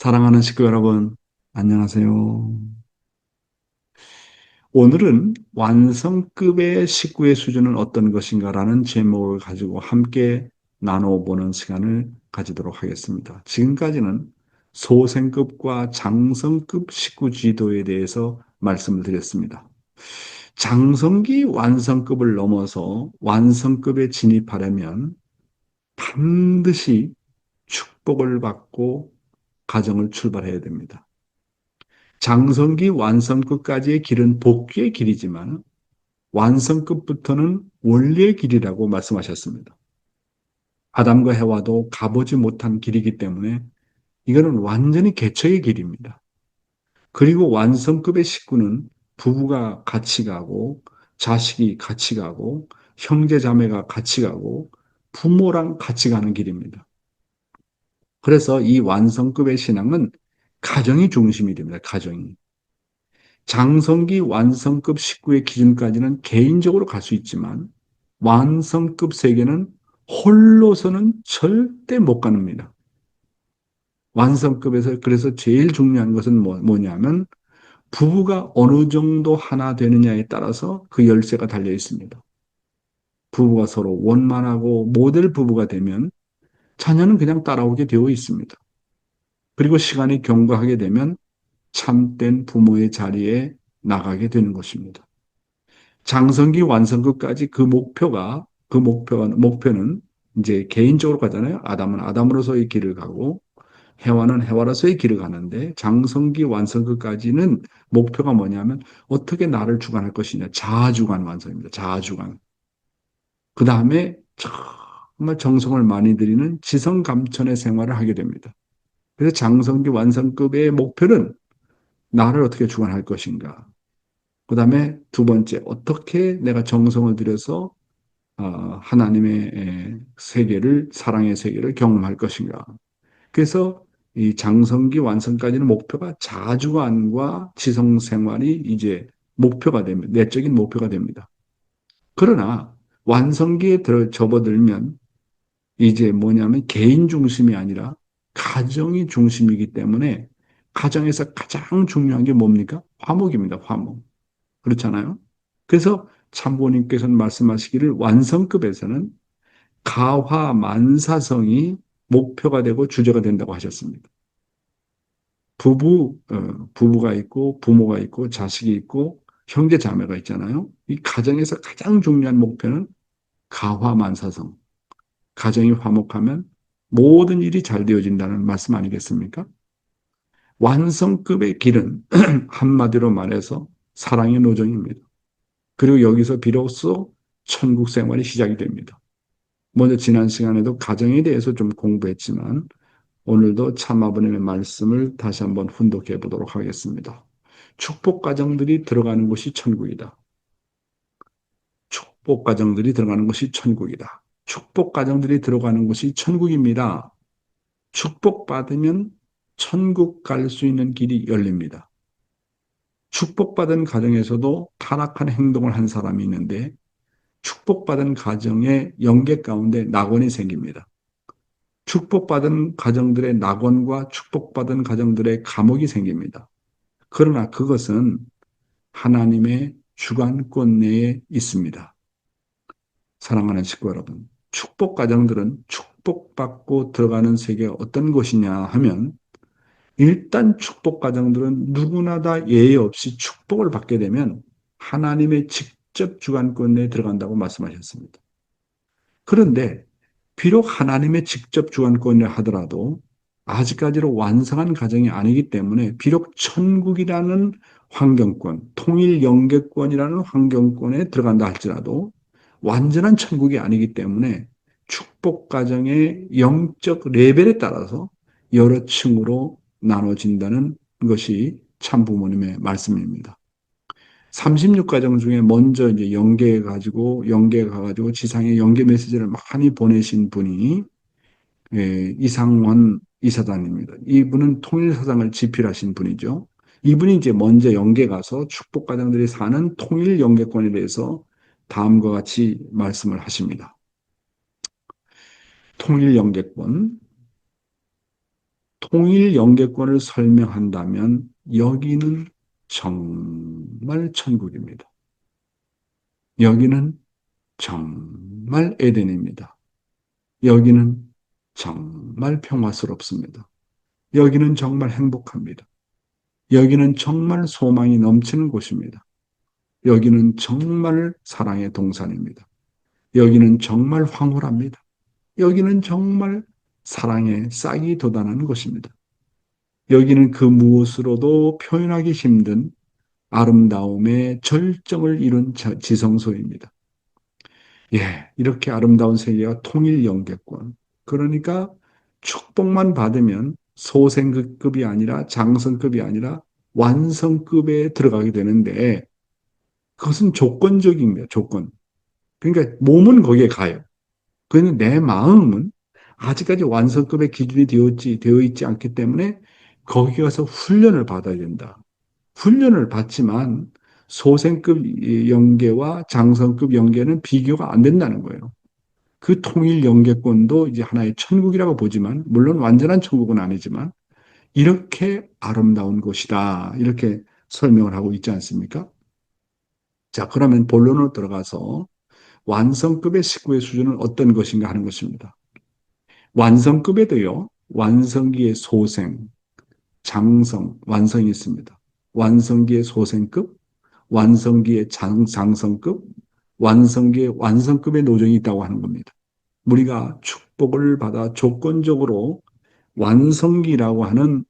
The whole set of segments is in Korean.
사랑하는 식구 여러분, 안녕하세요. 오늘은 완성급의 식구의 수준은 어떤 것인가라는 제목을 가지고 함께 나눠보는 시간을 가지도록 하겠습니다. 지금까지는 소생급과 장성급 식구 지도에 대해서 말씀을 드렸습니다. 장성기 완성급을 넘어서 완성급에 진입하려면 반드시 축복을 받고 가정을 출발해야 됩니다. 장성기 완성급까지의 길은 복귀의 길이지만 완성급부터는 원리의 길이라고 말씀하셨습니다. 아담과 해와도 가보지 못한 길이기 때문에 이거는 완전히 개척의 길입니다. 그리고 완성급의 식구는 부부가 같이 가고 자식이 같이 가고 형제 자매가 같이 가고 부모랑 같이 가는 길입니다. 그래서 이 완성급의 신앙은 가정이 중심이 됩니다. 가정이. 장성기 완성급 식구의 기준까지는 개인적으로 갈 수 있지만 완성급 세계는 홀로서는 절대 못 가는입니다. 완성급에서 그래서 제일 중요한 것은 뭐냐면 부부가 어느 정도 하나 되느냐에 따라서 그 열쇠가 달려 있습니다. 부부가 서로 원만하고 모델 부부가 되면 자녀는 그냥 따라오게 되어 있습니다. 그리고 시간이 경과하게 되면 참된 부모의 자리에 나가게 되는 것입니다. 장성기 완성급까지 목표는 이제 개인적으로 가잖아요. 아담은 아담으로서의 길을 가고 해와는 해와로서의 길을 가는데 장성기 완성급까지는 목표가 뭐냐면 어떻게 나를 주관할 것이냐. 자아주관 완성입니다. 자아주관. 그 다음에 정말 정성을 많이 들이는 지성감천의 생활을 하게 됩니다. 그래서 장성기 완성급의 목표는 나를 어떻게 주관할 것인가. 그 다음에 두 번째, 어떻게 내가 정성을 들여서 하나님의 세계를, 사랑의 세계를 경험할 것인가. 그래서 이 장성기 완성까지는 목표가 자주관과 지성생활이 이제 목표가 됩니다. 내적인 목표가 됩니다. 그러나 완성기에 접어들면 이제 뭐냐면 개인 중심이 아니라 가정이 중심이기 때문에 가정에서 가장 중요한 게 뭡니까? 화목입니다. 화목. 그렇잖아요. 그래서 참고님께서는 말씀하시기를 완성급에서는 가화 만사성이 목표가 되고 주제가 된다고 하셨습니다. 부부가 있고 부모가 있고 자식이 있고 형제 자매가 있잖아요. 이 가정에서 가장 중요한 목표는 가화 만사성. 가정이 화목하면 모든 일이 잘 되어진다는 말씀 아니겠습니까? 완성급의 길은 한마디로 말해서 사랑의 노정입니다. 그리고 여기서 비로소 천국 생활이 시작이 됩니다. 먼저 지난 시간에도 가정에 대해서 좀 공부했지만 오늘도 참 아버님의 말씀을 다시 한번 훈독해 보도록 하겠습니다. 축복 가정들이 들어가는 곳이 천국이다. 축복 가정들이 들어가는 곳이 천국이다. 축복 가정들이 들어가는 곳이 천국입니다. 축복받으면 천국 갈 수 있는 길이 열립니다. 축복받은 가정에서도 타락한 행동을 한 사람이 있는데 축복받은 가정의 영계 가운데 낙원이 생깁니다. 축복받은 가정들의 낙원과 축복받은 가정들의 감옥이 생깁니다. 그러나 그것은 하나님의 주관권 내에 있습니다. 사랑하는 식구 여러분, 축복 가정들은 축복받고 들어가는 세계가 어떤 곳이냐 하면 일단 축복 가정들은 누구나 다 예외 없이 축복을 받게 되면 하나님의 직접 주관권 내에 들어간다고 말씀하셨습니다. 그런데 비록 하나님의 직접 주관권이라 하더라도 아직까지로 완성한 가정이 아니기 때문에 비록 천국이라는 환경권, 통일 영계권이라는 환경권에 들어간다 할지라도 완전한 천국이 아니기 때문에 축복 가정의 영적 레벨에 따라서 여러 층으로 나눠진다는 것이 참부모님의 말씀입니다. 36가정 중에 먼저 이제 연계 가가지고 지상에 연계 메시지를 많이 보내신 분이 이상원 이사장입니다. 이분은 통일사상을 집필하신 분이죠. 이분이 이제 먼저 연계 가서 축복가정들이 사는 통일 연계권에 대해서 다음과 같이 말씀을 하십니다. 통일 연계권. 통일 영계권을 설명한다면 여기는 정말 천국입니다. 여기는 정말 에덴입니다. 여기는 정말 평화스럽습니다. 여기는 정말 행복합니다. 여기는 정말 소망이 넘치는 곳입니다. 여기는 정말 사랑의 동산입니다. 여기는 정말 황홀합니다. 여기는 정말 사랑의 싹이 돋아나는 곳입니다. 여기는 그 무엇으로도 표현하기 힘든 아름다움의 절정을 이룬 지성소입니다. 예, 이렇게 아름다운 세계가 통일 영계권. 그러니까 축복만 받으면 소생급이 아니라 장성급이 아니라 완성급에 들어가게 되는데 그것은 조건적입니다. 조건. 그러니까 몸은 거기에 가요. 그런데 내 마음은 아직까지 완성급의 기준이 되어 있지 않기 때문에 거기 가서 훈련을 받아야 된다. 훈련을 받지만 소생급 영계와 장성급 영계는 비교가 안 된다는 거예요. 그 통일 영계권도 이제 하나의 천국이라고 보지만, 물론 완전한 천국은 아니지만, 이렇게 아름다운 곳이다. 이렇게 설명을 하고 있지 않습니까? 자, 그러면 본론으로 들어가서 완성급의 식구의 수준은 어떤 것인가 하는 것입니다. 완성급에도요, 완성기의 소생, 장성, 완성이 있습니다. 완성기의 소생급, 완성기의 장성급, 완성기의 완성급의 노정이 있다고 하는 겁니다. 우리가 축복을 받아 조건적으로 완성기라고 하는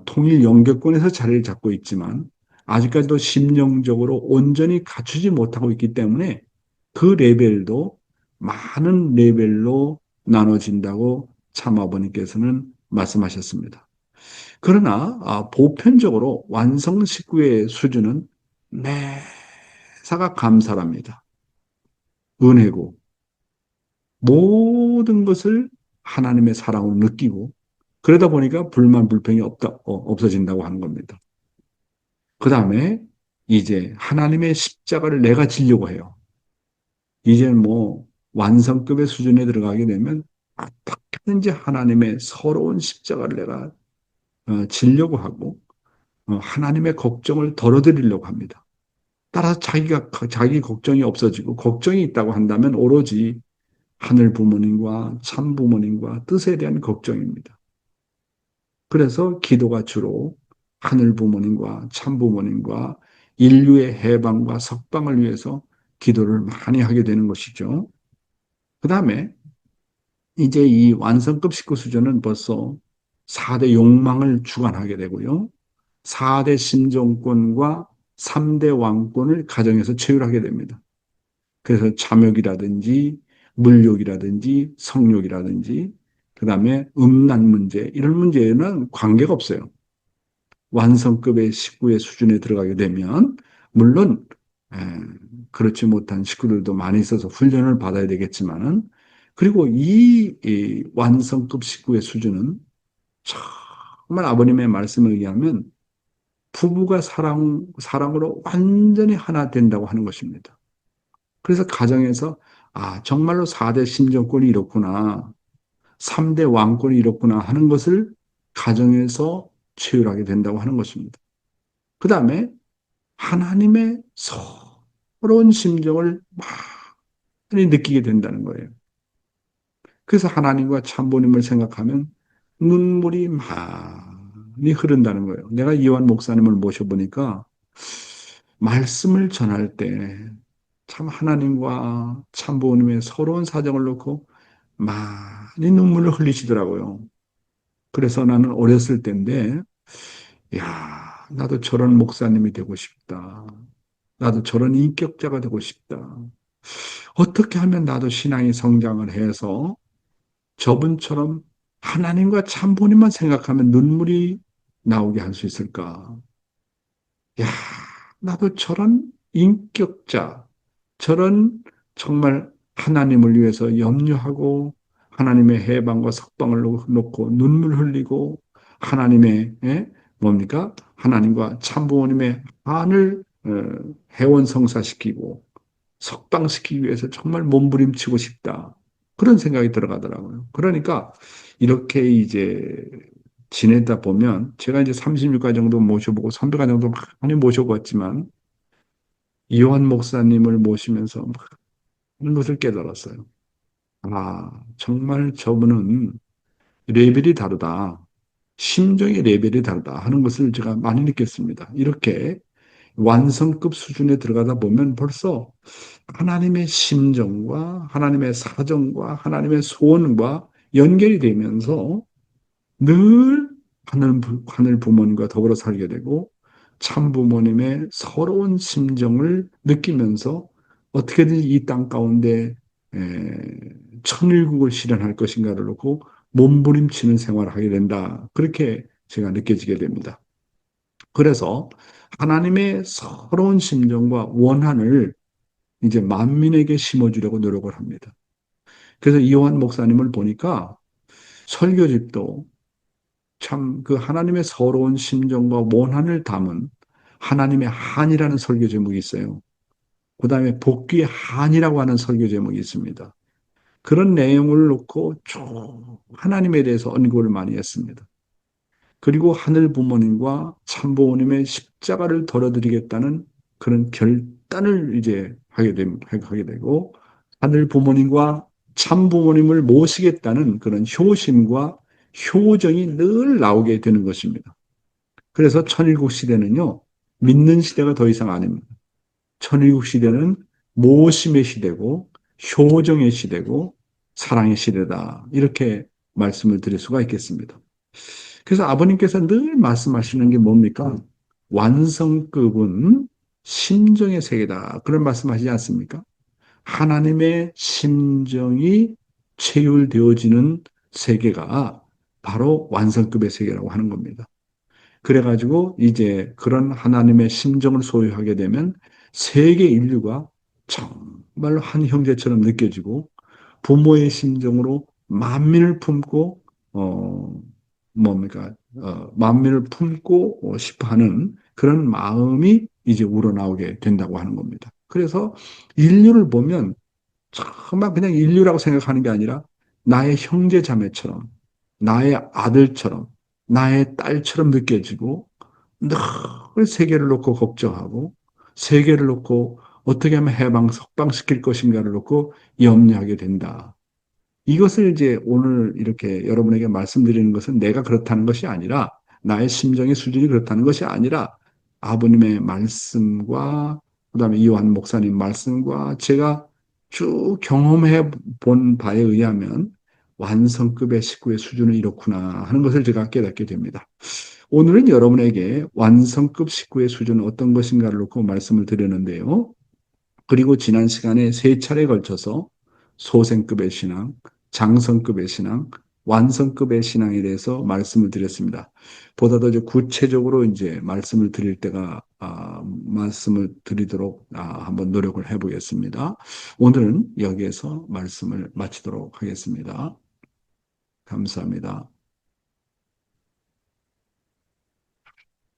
통일 영계권에서 자리를 잡고 있지만 아직까지도 심령적으로 온전히 갖추지 못하고 있기 때문에 그 레벨도 많은 레벨로 나눠진다고 참아버님께서는 말씀하셨습니다. 그러나 보편적으로 완성 식구의 수준은 매사가 감사랍니다. 은혜고 모든 것을 하나님의 사랑으로 느끼고 그러다 보니까 불만 불평이 없어진다고 하는 겁니다. 그 다음에 이제 하나님의 십자가를 내가 지려고 해요. 이제 뭐 완성급의 수준에 들어가게 되면 어떻게든지 하나님의 서러운 십자가를 내가 지려고 하고 하나님의 걱정을 덜어드리려고 합니다. 따라서 자기 걱정이 없어지고 걱정이 있다고 한다면 오로지 하늘 부모님과 참 부모님과 뜻에 대한 걱정입니다. 그래서 기도가 주로 하늘 부모님과 참 부모님과 인류의 해방과 석방을 위해서 기도를 많이 하게 되는 것이죠. 그 다음에 이제 이 완성급 식구 수준은 벌써 4대 욕망을 주관하게 되고요. 4대 신정권과 3대 왕권을 가정에서 체휼하게 됩니다. 그래서 참욕이라든지 물욕이라든지 성욕이라든지 그다음에 음란 문제 이런 문제에는 관계가 없어요. 완성급의 식구의 수준에 들어가게 되면 물론 에, 그렇지 못한 식구들도 많이 있어서 훈련을 받아야 되겠지만은 그리고 이 완성급 식구의 수준은 정말 아버님의 말씀에 의하면 부부가 사랑으로 완전히 하나 된다고 하는 것입니다. 그래서 가정에서 정말로 4대 심정권이 이렇구나. 3대 왕권이 이렇구나 하는 것을 가정에서 체휼하게 된다고 하는 것입니다. 그 다음에 하나님의 서러운 심정을 많이 느끼게 된다는 거예요. 그래서 하나님과 참부님을 생각하면 눈물이 많이 흐른다는 거예요. 내가 이완 목사님을 모셔보니까 말씀을 전할 때 참 하나님과 참부님의 서러운 사정을 놓고 많이 눈물을 흘리시더라고요. 그래서 나는 어렸을 때인데, 야, 나도 저런 목사님이 되고 싶다. 나도 저런 인격자가 되고 싶다. 어떻게 하면 나도 신앙이 성장을 해서 저분처럼 하나님과 참부님만 생각하면 눈물이 나오게 할 수 있을까? 야, 나도 저런 인격자, 저런 정말 하나님을 위해서 염려하고 하나님의 해방과 석방을 놓고 눈물 흘리고 하나님의 뭡니까? 하나님과 참부모님의 한을 해원성사시키고 석방시키기 위해서 정말 몸부림치고 싶다. 그런 생각이 들어가더라고요. 그러니까 이렇게 이제 지내다 보면 제가 이제 36가 정도 모셔보고 300가 정도 많이 모셔봤지만 이완 목사님을 모시면서 많은 것을 깨달았어요. 아, 정말 저분은 레벨이 다르다. 심정의 레벨이 다르다 하는 것을 제가 많이 느꼈습니다. 이렇게 완성급 수준에 들어가다 보면 벌써 하나님의 심정과 하나님의 사정과 하나님의 소원과 연결이 되면서 늘 하늘 부모님과 더불어 살게 되고 참 부모님의 서러운 심정을 느끼면서 어떻게든 이 땅 가운데 천일국을 실현할 것인가를 놓고 몸부림치는 생활을 하게 된다. 그렇게 제가 느껴지게 됩니다. 그래서 하나님의 서러운 심정과 원한을 이제 만민에게 심어주려고 노력을 합니다. 그래서 이호환 목사님을 보니까 설교집도 참 그 하나님의 서러운 심정과 원한을 담은 하나님의 한이라는 설교 제목이 있어요. 그 다음에 복귀의 한이라고 하는 설교 제목이 있습니다. 그런 내용을 놓고 쭉 하나님에 대해서 언급을 많이 했습니다. 그리고 하늘 부모님과 참 부모님의 십자가를 덜어드리겠다는 그런 결단을 이제 하게 되고 하늘 부모님과 참 부모님을 모시겠다는 그런 효심과 효정이 늘 나오게 되는 것입니다. 그래서 천일국 시대는요, 믿는 시대가 더 이상 아닙니다. 천일국 시대는 모심의 시대고, 효정의 시대고, 사랑의 시대다. 이렇게 말씀을 드릴 수가 있겠습니다. 그래서 아버님께서 늘 말씀하시는 게 뭡니까? 완성급은 심정의 세계다. 그런 말씀하시지 않습니까? 하나님의 심정이 체휼되어지는 세계가 바로 완성급의 세계라고 하는 겁니다. 그래가지고 이제 그런 하나님의 심정을 소유하게 되면 세계 인류가 정말 한 형제처럼 느껴지고 부모의 심정으로 만민을 품고 뭡니까 만민을 품고 싶어하는 그런 마음이 이제 우러나오게 된다고 하는 겁니다. 그래서 인류를 보면 정말 그냥 인류라고 생각하는 게 아니라 나의 형제 자매처럼 나의 아들처럼 나의 딸처럼 느껴지고 늘 세계를 놓고 걱정하고 세계를 놓고 어떻게 하면 석방시킬 것인가를 놓고 염려하게 된다. 이것을 이제 오늘 이렇게 여러분에게 말씀드리는 것은 내가 그렇다는 것이 아니라 나의 심정의 수준이 그렇다는 것이 아니라 아버님의 말씀과 그다음에 이완 목사님 말씀과 제가 쭉 경험해 본 바에 의하면 완성급의 식구의 수준은 이렇구나 하는 것을 제가 깨닫게 됩니다. 오늘은 여러분에게 완성급 식구의 수준은 어떤 것인가를 놓고 말씀을 드렸는데요. 그리고 지난 시간에 세 차례에 걸쳐서 소생급의 신앙, 장성급의 신앙, 완성급의 신앙에 대해서 말씀을 드렸습니다. 보다 더 이제 구체적으로 이제 말씀을 드릴 때가 말씀을 드리도록 한번 노력을 해보겠습니다. 오늘은 여기에서 말씀을 마치도록 하겠습니다. 감사합니다.